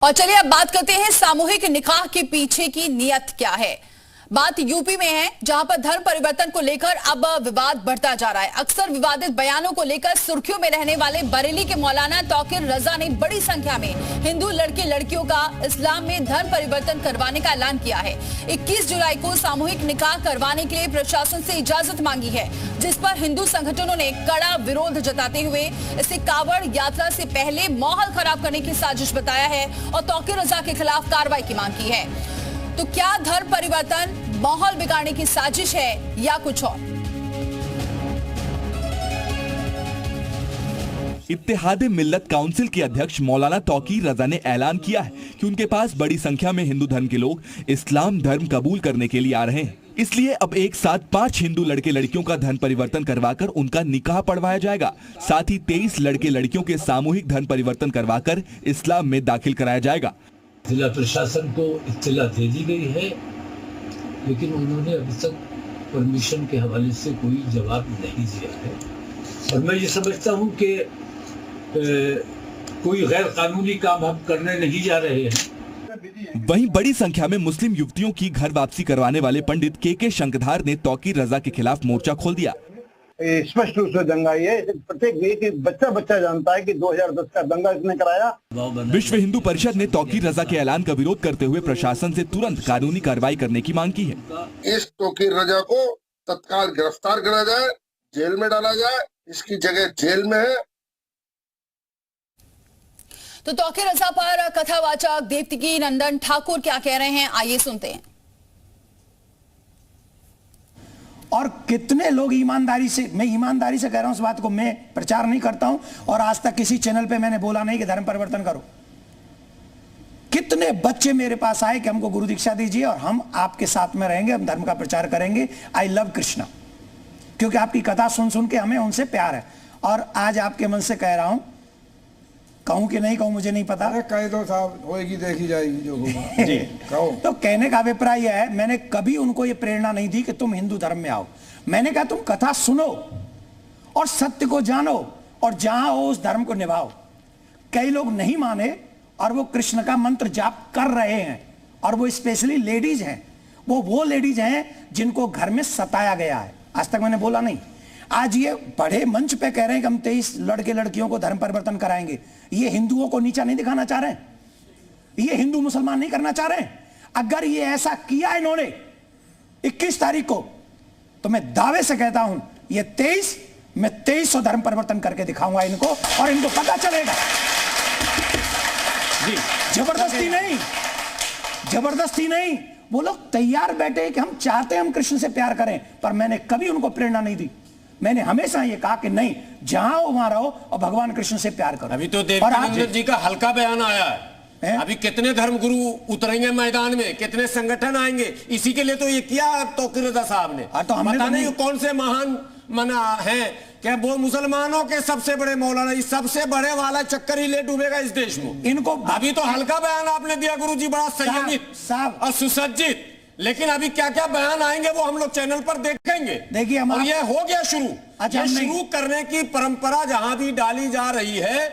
और चलिए अब बात करते हैं सामूहिक निकाह के पीछे की नियत क्या है। बात यूपी में है, जहां पर धर्म परिवर्तन को लेकर अब विवाद बढ़ता जा रहा है। अक्सर विवादित बयानों को लेकर सुर्खियों में रहने वाले बरेली के मौलाना तौकीर रजा ने बड़ी संख्या में हिंदू लड़के लड़कियों का इस्लाम में धर्म परिवर्तन करवाने का ऐलान किया है। 21 जुलाई को सामूहिक निकाह करवाने के लिए प्रशासन से इजाजत मांगी है, जिस पर हिंदू संगठनों ने कड़ा विरोध जताते हुए इसे कावड़ यात्रा से पहले माहौल खराब करने की साजिश बताया है और तौकीर रजा के खिलाफ कार्रवाई की मांग की है। तो क्या धर्म परिवर्तन माहौल बिगाड़ने की साजिश है या कुछ और? इत्तेहाद मिल्लत काउंसिल के अध्यक्ष मौलाना तौकीर रजा ने ऐलान किया है कि उनके पास बड़ी संख्या में हिंदू धर्म के लोग इस्लाम धर्म कबूल करने के लिए आ रहे हैं। इसलिए अब एक साथ 5 हिंदू लड़के लड़कियों का धर्म परिवर्तन करवाकर उनका निकाह पढ़वाया जाएगा। साथ ही 23 लड़के लड़कियों के सामूहिक धर्म परिवर्तन करवाकर इस्लाम में दाखिल कराया जाएगा। जिला प्रशासन को इत्तला दे दी गई है, लेकिन उन्होंने अभी तक परमिशन के हवाले से कोई जवाब नहीं दिया है। और मैं ये समझता हूँ कि कोई गैर कानूनी काम हम करने नहीं जा रहे हैं। वहीं बड़ी संख्या में मुस्लिम युवतियों की घर वापसी करवाने वाले पंडित के शंखधार ने तौकीर रजा के खिलाफ मोर्चा खोल दिया। स्पष्ट रूप से दंगा ये प्रत्येक एक बच्चा जानता है कि 2010 का दंगा इसने कराया। विश्व हिंदू परिषद ने तौकीर रजा के ऐलान का विरोध करते हुए प्रशासन से तुरंत कानूनी कार्रवाई करने की मांग की है। इस तौकीर रजा को तत्काल गिरफ्तार करा जाए, जेल में डाला जाए, इसकी जगह जेल में है। तो तौकीर रजा पर कथावाचक देवतिकी नंदन ठाकुर क्या कह रहे हैं, आइए सुनते हैं। और कितने लोग ईमानदारी से, मैं ईमानदारी से कह रहा हूं इस बात को, मैं प्रचार नहीं करता हूं और आज तक किसी चैनल पे मैंने बोला नहीं कि धर्म परिवर्तन करो। कितने बच्चे मेरे पास आए कि हमको गुरु दीक्षा दीजिए और हम आपके साथ में रहेंगे, हम धर्म का प्रचार करेंगे। आई लव कृष्णा, क्योंकि आपकी कथा सुन सुन के हमें उनसे प्यार है। और आज आपके मन से कह रहा हूं, कहूं कि नहीं कहूं मुझे नहीं पता। कह दो साहब, होएगी देखी जाएगी जो होगा। जी कहो। तो कहने का अभिप्राय यह है, मैंने कभी उनको यह प्रेरणा नहीं दी कि तुम हिंदू धर्म में आओ। मैंने कहा तुम कथा सुनो और सत्य को जानो और जहां हो उस धर्म को निभाओ। कई लोग नहीं माने और वो कृष्ण का मंत्र जाप कर रहे हैं, और वो स्पेशली लेडीज हैं। वो लेडीज हैं जिनको घर में सताया गया है। आज तक मैंने बोला नहीं, आज ये बड़े मंच पे कह रहे हैं कि हम 23 लड़के लड़कियों को धर्म परिवर्तन कराएंगे। ये हिंदुओं को नीचा नहीं दिखाना चाह रहे हैं, ये हिंदू मुसलमान नहीं करना चाह रहे हैं। अगर ये ऐसा किया इन्होंने 21 तारीख को, तो मैं दावे से कहता हूं ये 2300 धर्म परिवर्तन करके दिखाऊंगा इनको, और इनको पता चलेगा। जी जबरदस्ती नहीं, वो लोग तैयार बैठे कि हम चाहते हैं हम कृष्ण से प्यार करें, पर मैंने कभी उनको प्रेरणा नहीं दी। मैंने हमेशा ये कहा कि नहीं, जहां हो वहां रहो और भगवान कृष्ण से प्यार करो। अभी तो देवकीनंदन जी का हल्का बयान आया है। अभी कितने धर्मगुरु उतरेंगे मैदान में, कितने संगठन आएंगे, इसी के लिए तो ये किया तौकीर रजा साहब ने। तो पता नहीं कौन से महान मना है क्या वो मुसलमानों के सबसे बड़े मौलाना, इस सबसे बड़े वाला चक्कर ही ले डूबेगा इस देश में। इनको अभी तो हल्का बयान आपने दिया गुरु जी, बड़ा संयमित और सुसज्जित, लेकिन अभी क्या क्या बयान आएंगे वो हम लोग चैनल पर देखेंगे। देखिए, और ये हो गया शुरू। अच्छा, ये शुरू करने की परंपरा जहां भी डाली जा रही है,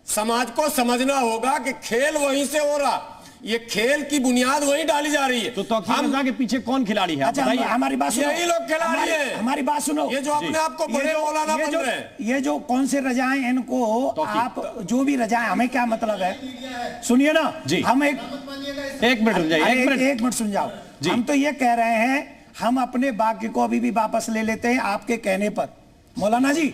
समाज को समझना होगा कि खेल वहीं से हो रहा, ये खेल की बुनियाद वहीं डाली जा रही है। तो तौकीर रजा के पीछे कौन खिलाड़ी है? अच्छा, हमारी बात सुनो, यही लोग खिलाड़ी हैं। हमारी बात सुनो, ये जो अपने आप को बड़े मौलाना बन रहे हैं, ये जो कौन से रजाएं, इनको आप जो भी रजाएं, हमें क्या मतलब है? सुनिए ना जी, हम एक मिनट सुन जाओ। हम तो ये कह रहे हैं, हम अपने वाक्य को अभी भी वापस ले लेते हैं आपके कहने पर। मौलाना जी,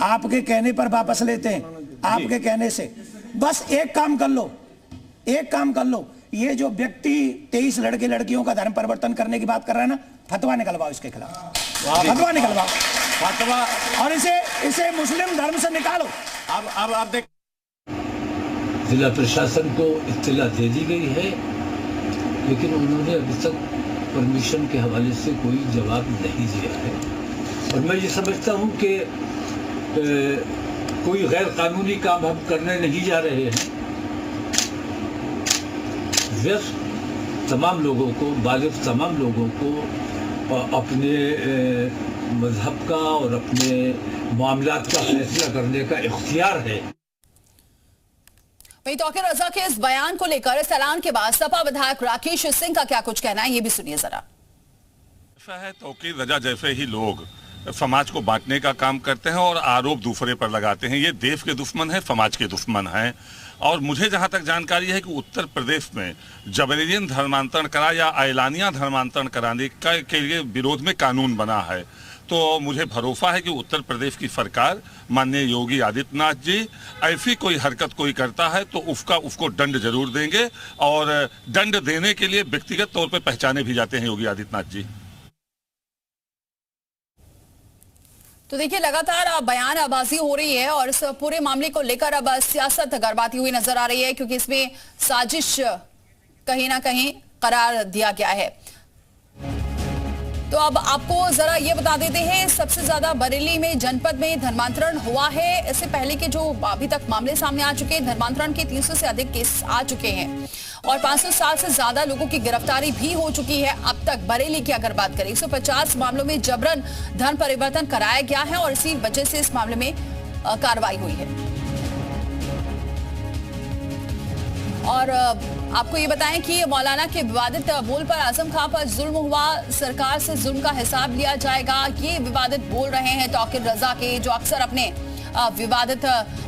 आपके कहने पर वापस लेते हैं, आपके कहने से। बस एक काम कर लो, ये जो व्यक्ति 23 लड़के लड़कियों का धर्म परिवर्तन करने की बात कर रहा है ना, फतवा निकलवाओ इसके खिलाफ, फतवा निकलवाओ, फतवा, और इसे मुस्लिम धर्म से निकालो। अब आप देख, जिला प्रशासन को इत्तला दे दी गई है, लेकिन उन्होंने अभी तक परमिशन के हवाले से कोई जवाब नहीं दिया है। और मैं ये समझता हूँ कि कोई गैर कानूनी काम हम करने नहीं जा रहे हैं। व्यस्त तमाम लोगों को, बालिग तमाम लोगों को अपने मजहब का और अपने मामलात का फैसला करने का इख्तियार है। वहीं तौकीर रजा के इस बयान को लेकर इस ऐलान के बाद सपा विधायक राकेश सिंह का क्या कुछ कहना है, ये भी सुनिए जरा। ऐसा है तौकीर रजा जैसे ही लोग समाज को बांटने का काम करते हैं और आरोप दूसरे पर लगाते हैं, ये देश के दुश्मन है, समाज के दुश्मन हैं। और मुझे जहां तक जानकारी है कि उत्तर प्रदेश में जबरन धर्मांतरण करा या ऐलानिया धर्मांतरण कराने के लिए विरोध में कानून बना है। तो मुझे भरोसा है कि उत्तर प्रदेश की सरकार माननीय योगी आदित्यनाथ जी ऐसी कोई हरकत कोई करता है तो उसको दंड जरूर देंगे, और दंड देने के लिए व्यक्तिगत तौर पर पहचाने भी जाते हैं योगी आदित्यनाथ जी। तो देखिए लगातार बयानबाजी हो रही है और इस पूरे मामले को लेकर अब सियासत गरमाती हुई नजर आ रही है, क्योंकि इसमें साजिश कहीं ना कहीं करार दिया गया है। तो अब आपको जरा ये बता देते हैं, सबसे ज्यादा बरेली में जनपद में धर्मांतरण हुआ है। इससे पहले के जो अभी तक मामले सामने आ चुके हैं, धर्मांतरण के 300 से अधिक केस आ चुके हैं और 560 से ज्यादा लोगों की गिरफ्तारी भी हो चुकी है अब तक। बरेली की अगर बात करें, 150 मामलों में जबरन धर्म परिवर्तन कराया गया है और इसी वजह से इस मामले में कार्रवाई हुई है। और आपको ये बताएं कि मौलाना के विवादित बोल पर आजम खां पर जुल्म हुआ, सरकार से जुल्म का हिसाब लिया जाएगा, ये विवादित बोल रहे हैं तौकीर रजा के, जो अक्सर अपने विवादित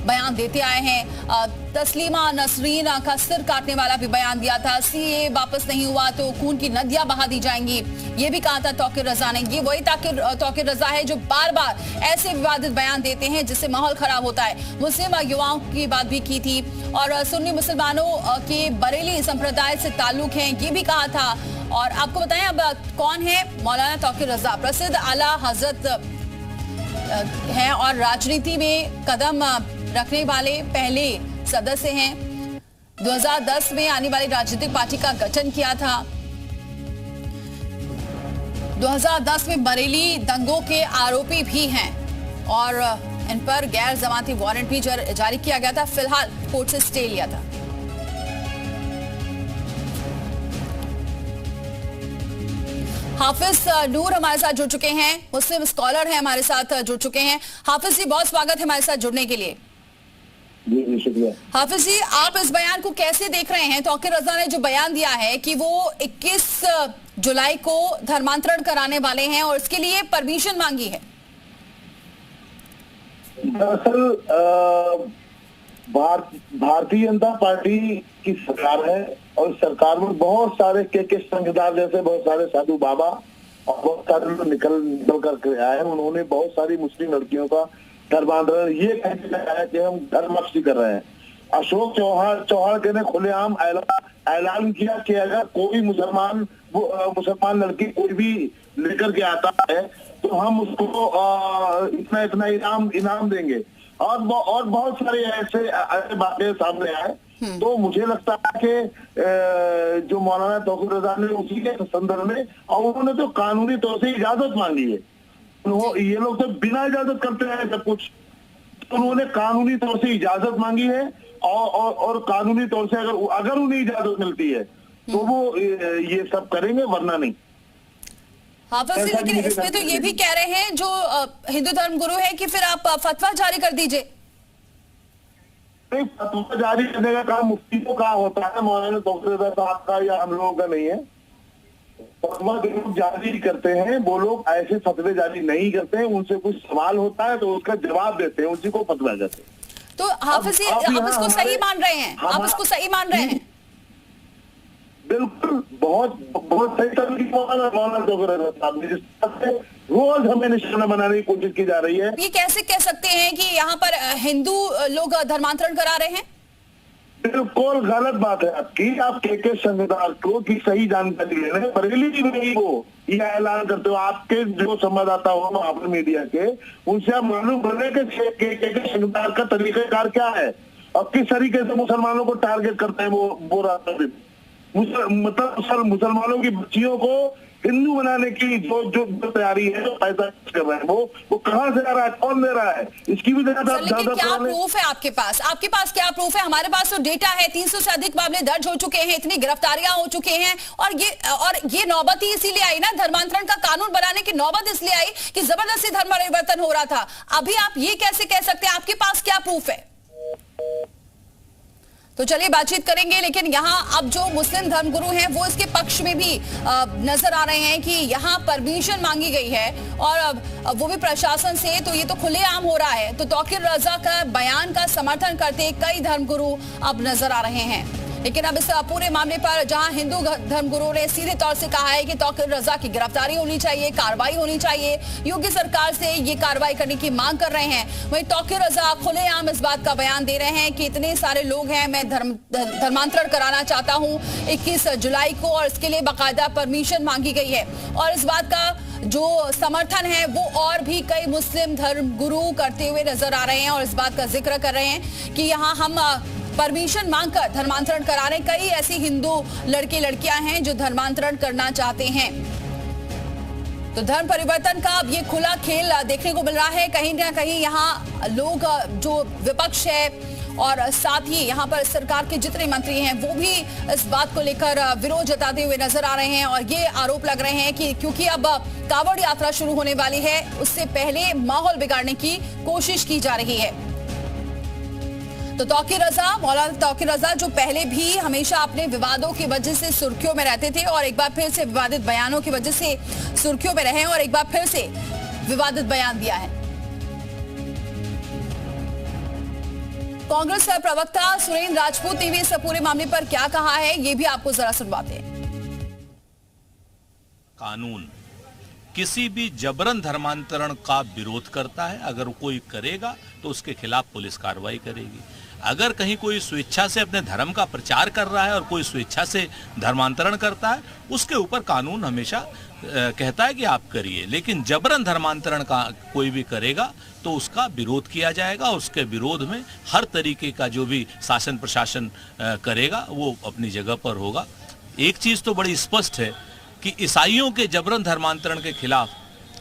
बयान देते आए हैं। तस्लीमा नसरीन का सिर काटने वाला भी बयान दिया था, सीए वापस नहीं हुआ तो खून की नदियां बहा दी जाएंगी, ये भी कहा था तौकीर रजा ने। ये वही तौकीर रजा है जो बार बार ऐसे विवादित बयान देते हैं जिससे माहौल खराब होता है। मुस्लिम युवाओं की बात भी की थी और सुन्नी मुसलमानों के बरेली संप्रदाय से ताल्लुक है, ये भी कहा था। और आपको बताएं अब कौन है मौलाना तौकीर रजा, प्रसिद्ध आला हजरत हैं और राजनीति में कदम रखने वाले पहले सदस्य हैं। 2010 में आने वाली राजनीतिक पार्टी का गठन किया था। 2010 में बरेली दंगों के आरोपी भी हैं और इन पर गैर जमानती वारंट भी जारी किया गया था। फिलहाल कोर्ट से स्टे लिया था। हाफिज नूर हमारे साथ जुड़ चुके हैं, मुस्लिम स्कॉलर हैं, हमारे साथ जुड़ चुके हैं। हाफिज जी बहुत स्वागत है हमारे साथ जुड़ने के लिए। जी शुक्रिया। हाफिज जी, आप इस बयान को कैसे देख रहे हैं? तौकीर रजा ने जो बयान दिया है कि वो 21 जुलाई को धर्मांतरण कराने वाले हैं और इसके लिए परमिशन मांगी है। दरअसल भारतीय जनता पार्टी की सरकार है और सरकार में बहुत सारे के संगदार जैसे बहुत सारे साधु बाबा और बहुत सारे लोग निकल कर आए हैं। उन्होंने बहुत सारी मुस्लिम लड़कियों का धर्मांतरण ये कहते कि हम धर्म वापसी कर रहे हैं। अशोक चौहान ने खुलेआम ऐलान किया कि अगर कोई मुसलमान लड़की कोई भी लेकर के आता है तो हम उसको इतना इनाम देंगे और बहुत सारे ऐसे बातें सामने आए। तो मुझे लगता है कि जो मौलाना तौकीर रजा ने उसी के संदर्भ में, और उन्होंने तो कानूनी तौर से इजाजत मांगी है। ये लोग तो बिना इजाजत करते हैं सब कुछ, तो उन्होंने कानूनी तौर से इजाजत मांगी है और कानूनी तौर से अगर उन्हें इजाजत मिलती है तो वो ये सब करेंगे, वरना नहीं। हाफिज जी, लेकिन इसमें तो ये भी कह रहे हैं जो हिंदू धर्म गुरु है कि फिर आप फतवा जारी कर दीजिए। फतवा जारी करने का काम मुफ्ती को कहा होता है, मौलाना तौकीर रजा साहब का या हम लोगों का नहीं है। फतवा जो लोग जारी करते हैं वो लोग ऐसे फतवे जारी नहीं करते हैं, उनसे कुछ सवाल होता है तो उसका जवाब देते हैं, उसी को फतवा कहते हैं। तो हाफिज जी, आप इसको सही मान रहे हैं? आप इसको सही मान रहे हैं? बिल्कुल, बहुत सही तरीके मौलाना तौकीर रजा साहब ने जिस तरह से रोज हमें निशाना बनाने की कोशिश की जा रही है। ये कैसे कह सकते हैं कि यहाँ पर हिंदू लोग धर्मांतरण करा रहे हैं? बिल्कुल गलत बात है आपकी। आप के संगदार को की सही जानकारी ले रहे हैं, बरेली में वो ये ऐलान करते हो। आपके जो संवाददाता हो वहां पर मीडिया के, उनसे आप मालूम कर रहे हैं कि संगदार का तरीकाकार क्या है और किस तरीके से मुसलमानों को टारगेट करते हैं वो रास्ते। मतलब मुसलमानों की बच्चियों को हिंदू बनाने की जो तैयारी है, जो पैसा कर रहे हैं, वो कहां से आ रहा है, कौन दे रहा है, इसकी भी ज्यादा क्या प्रूफ है आपके पास? आपके पास क्या प्रूफ है? हमारे पास तो डेटा है, 300 से अधिक मामले दर्ज हो चुके हैं, इतनी गिरफ्तारियां हो चुके हैं और ये नौबत ही इसीलिए आई ना, धर्मांतरण का कानून बनाने की नौबत इसलिए आई कि जबरदस्ती धर्म परिवर्तन हो रहा था। अभी आप ये कैसे कह सकते हैं? आपके पास क्या प्रूफ है? तो चलिए बातचीत करेंगे, लेकिन यहाँ अब जो मुस्लिम धर्मगुरु हैं वो इसके पक्ष में भी नजर आ रहे हैं कि यहाँ परमिशन मांगी गई है और वो भी प्रशासन से, तो ये तो खुलेआम हो रहा है। तो तौकीर रजा का बयान का समर्थन करते कई धर्मगुरु अब नजर आ रहे हैं। लेकिन अब इस पूरे मामले पर जहां हिंदू धर्मगुरुओं ने सीधे तौर से कहा है कि तौकीर रजा की गिरफ्तारी होनी चाहिए, कार्रवाई होनी चाहिए, योगी सरकार से ये कार्रवाई करने की मांग कर रहे हैं, वहीं तौकीर रजा खुलेआम इस बात का बयान दे रहे हैं कि इतने सारे लोग हैं, मैं धर्मांतरण कराना चाहता हूं 21 जुलाई को, और इसके लिए बाकायदा परमिशन मांगी गई है। और इस बात का जो समर्थन है वो और भी कई मुस्लिम धर्मगुरु करते हुए नजर आ रहे हैं और इस बात का जिक्र कर रहे हैं कि यहाँ हम परमिशन मांगकर धर्मांतरण करा रहे हैं। कई ऐसी हिंदू लड़के लड़कियां हैं जो धर्मांतरण करना चाहते हैं। तो धर्म परिवर्तन का अब ये खुला खेल देखने को मिल रहा है। कहीं ना कहीं यहाँ लोग जो विपक्ष है और साथ ही यहाँ पर सरकार के जितने मंत्री हैं वो भी इस बात को लेकर विरोध जताते हुए नजर आ रहे हैं और ये आरोप लग रहे हैं कि क्योंकि अब कांवड़ यात्रा शुरू होने वाली है, उससे पहले माहौल बिगाड़ने की कोशिश की जा रही है। तो तौकीर रजा, मौलाना तौकीर रजा जो पहले भी हमेशा अपने विवादों की वजह से सुर्खियों में रहते थे और एक बार फिर से विवादित बयानों की वजह से सुर्खियों में रहे और एक बार फिर से विवादित बयान दिया है। कांग्रेस प्रवक्ता सुरेंद्र राजपूत ने भी इस पूरे मामले पर क्या कहा है, ये भी आपको जरा सुनवाते हैं। कानून किसी भी जबरन धर्मांतरण का विरोध करता है। अगर कोई करेगा तो उसके खिलाफ पुलिस कार्रवाई करेगी। अगर कहीं कोई स्वेच्छा से अपने धर्म का प्रचार कर रहा है और कोई स्वेच्छा से धर्मांतरण करता है, उसके ऊपर कानून हमेशा कहता है कि आप करिए। लेकिन जबरन धर्मांतरण का कोई भी करेगा तो उसका विरोध किया जाएगा। उसके विरोध में हर तरीके का जो भी शासन प्रशासन करेगा वो अपनी जगह पर होगा। एक चीज तो बड़ी स्पष्ट है कि ईसाइयों के जबरन धर्मांतरण के खिलाफ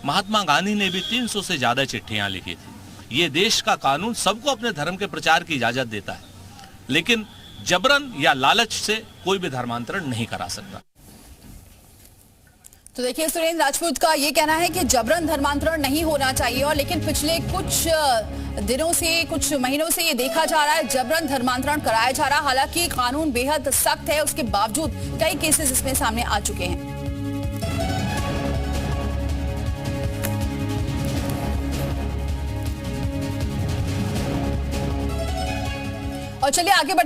महात्मा गांधी ने भी 300 से ज्यादा चिट्ठियां लिखी थी। ये देश का कानून सबको अपने धर्म के प्रचार की इजाजत देता है, लेकिन जबरन या लालच से कोई भी धर्मांतरण नहीं करा सकता। तो देखिए, सुरेंद्र राजपूत का ये कहना है कि जबरन धर्मांतरण नहीं होना चाहिए, और लेकिन पिछले कुछ दिनों से, कुछ महीनों से ये देखा जा रहा है जबरन धर्मांतरण कराया जा रहा है। हालांकि कानून बेहद सख्त है, उसके बावजूद कई केसेस इसमें सामने आ चुके हैं। और चलिए आगे बढ़ते